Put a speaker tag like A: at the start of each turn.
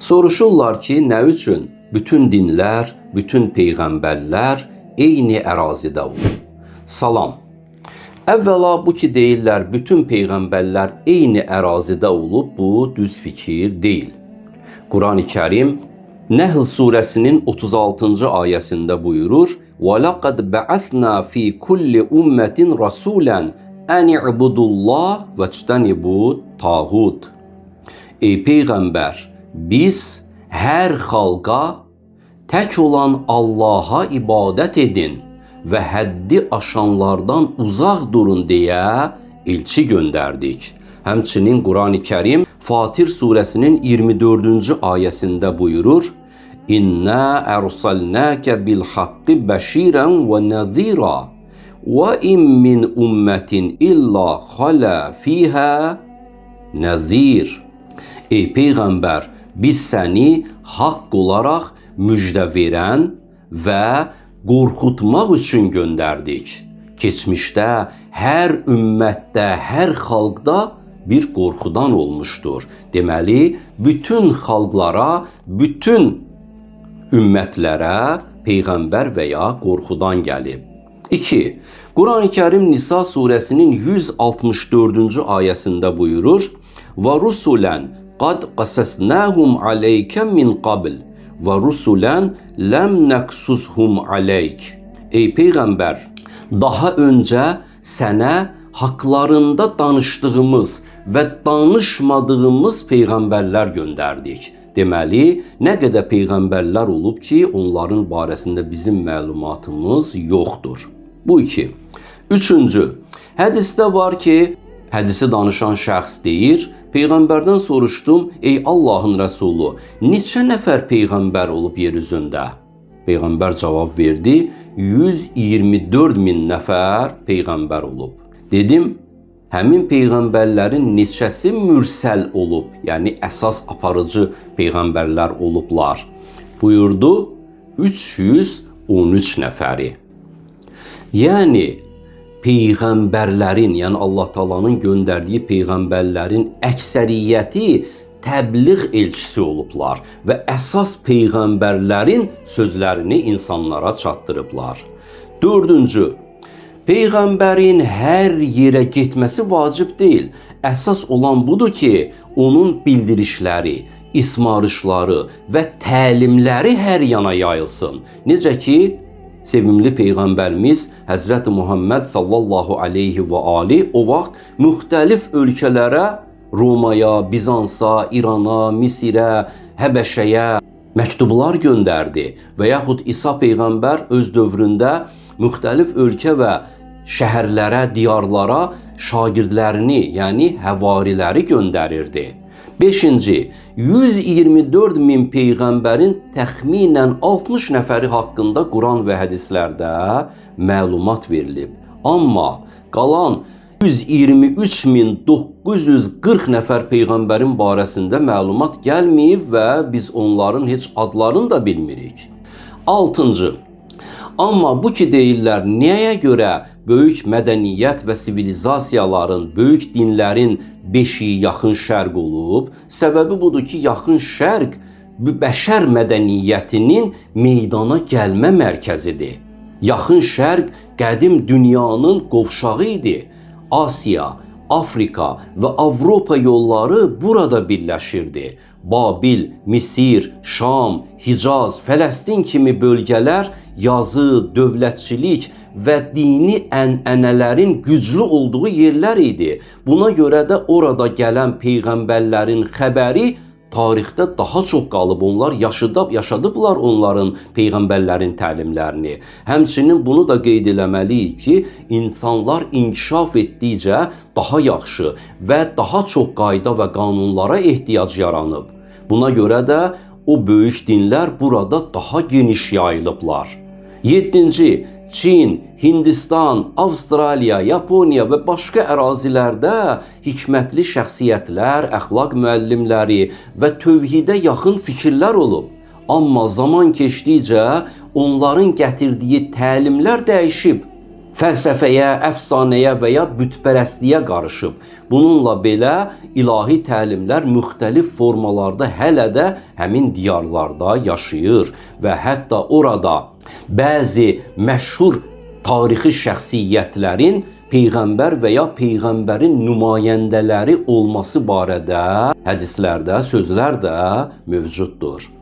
A: Soruşurlar ki, nə üçün bütün dinlər, bütün peyğəmbərlər eyni ərazidə olur? Salam. Əvvəla bu ki deyirlər, bütün peyğəmbərlər eyni ərazidə olub, bu düz fikir deyil. Quran-ı Kərim Nəhl surəsinin 36-cı ayəsində buyurur: وَلَقَدْ بَعَثْنَا فِي كُلِّ أُمَّةٍ رَسُولًا أَنِ اعْبُدُوا اللّٰهَ وَاجْتَنِبُوا الطَّاغُوتَ. Ey Peyğəmbər, biz hər xalqa tək olan Allaha ibadət edin və həddi aşanlardan uzaq durun deyə elçi göndərdik. Həmçinin Quran-ı Kərim Fatir surəsinin 24-cü ayəsində buyurur: İnna ərsalnəkə bil haqqi bəşirən və nəzira və in min ümmətin illa xalə fiyhə nəzir. Ey Peyğəmbər, biz səni haqq olaraq müjdə verən və qorxutmaq üçün göndərdik. Keçmişdə hər ümmətdə, hər xalqda bir qorxudan olmuşdur. Deməli, bütün xalqlara, bütün ümmətlərə Peyğəmbər və ya qorxudan gəlib. 2. Quran-ı Kərim Nisa surəsinin 164-cü ayəsində buyurur: Və rusulən qad qasasnahum aleykə min qabl və rusulən ləm nəqsushum aleyk. Ey Peyğəmbər, daha öncə sənə haqlarında danışdığımız və danışmadığımız peyğəmbərlər göndərdik. Deməli, nə qədər peyğəmbərlər olub ki, onların barəsində bizim məlumatımız yoxdur. Bu 2. 3-cü, hədisdə var ki, hədisi danışan şəxs deyir, Peyğəmbərdən soruşdum, ey Allahın Rəsulu, neçə nəfər peyğəmbər olub yer üzündə? Peyğəmbər cavab verdi, 124 min nəfər peyğəmbər olub. Dedim, həmin peyğəmbərlərin neçəsi mürsəl olub, yəni əsas aparıcı peyğəmbərlər olublar? Buyurdu, 313 nəfəri. Yəni, peyğəmbərlərin, yəni Allah Taala'nın göndərdiyi peyğəmbərlərin əksəriyyəti təbliğ elçisi olublar və əsas peyğəmbərlərin sözlərini insanlara çatdırıblar. 4-cü, peyğəmbərin hər yerə getməsi vacib deyil. Əsas olan budur ki, onun bildirişləri, ismarışları və təlimləri hər yana yayılsın. Necə ki, sevimli Peyğəmbərimiz Həzrəti Muhammed sallallahu aleyhi və ali o vaxt müxtəlif ölkələrə, Romaya, Bizansa, İrana, Misirə, Həbəşəyə məktublar göndərdi və yaxud İsa Peyğəmbər öz dövründə müxtəlif ölkə və şəhərlərə, diyarlara şagirdlərini, yəni həvariləri göndərirdi. 5-ci, 124 min peyğəmbərin təxminən 60 nəfəri haqqında Quran və hədislərdə məlumat verilib. Amma qalan 123.940 nəfər peyğəmbərin barəsində məlumat gəlməyib və biz onların heç adlarını da bilmirik. 6-cı, amma bu ki deyirlər, nəyə görə böyük mədəniyyət və sivilizasiyaların, böyük dinlərin beşiyi yaxın şərq olub? Səbəbi budur ki, yaxın şərq bəşər mədəniyyətinin meydana gəlmə mərkəzidir. Yaxın şərq qədim dünyanın qovşağı idi. Asiya, Afrika və Avropa yolları burada birləşirdi. Babil, Misir, Şam, Hicaz, Fələstin kimi bölgələr yazı, dövlətçilik və dini ənənələrin güclü olduğu yerlər idi. Buna görə də orada gələn peyğəmbərlərin xəbəri tarixdə daha çox qalıb. Onlar yaşadıblar onların peyğəmbərlərin təlimlərini. Həmçinin bunu da qeyd eləməliyik ki, insanlar inkişaf etdikcə daha yaxşı və daha çox qayda və qanunlara ehtiyac yaranıb. Buna görə də o böyük dinlər burada daha geniş yayılıblar. 7-ci, Çin, Hindistan, Avstraliya, Yaponiya və başqa ərazilərdə hikmətli şəxsiyyətlər, əxlaq müəllimləri və tövhidə yaxın fikirlər olub. Amma zaman keçdikcə onların gətirdiyi təlimlər dəyişib. fəlsəfəyə, əfsanəyə və ya bütpərəstliyə qarışıb. Bununla belə ilahi təlimlər müxtəlif formalarda hələ də həmin diyarlarda yaşayır və hətta orada bəzi məşhur tarixi şəxsiyyətlərin peyğəmbər və ya peyğəmbərin nümayəndələri olması barədə hədislərdə sözlər də mövcuddur.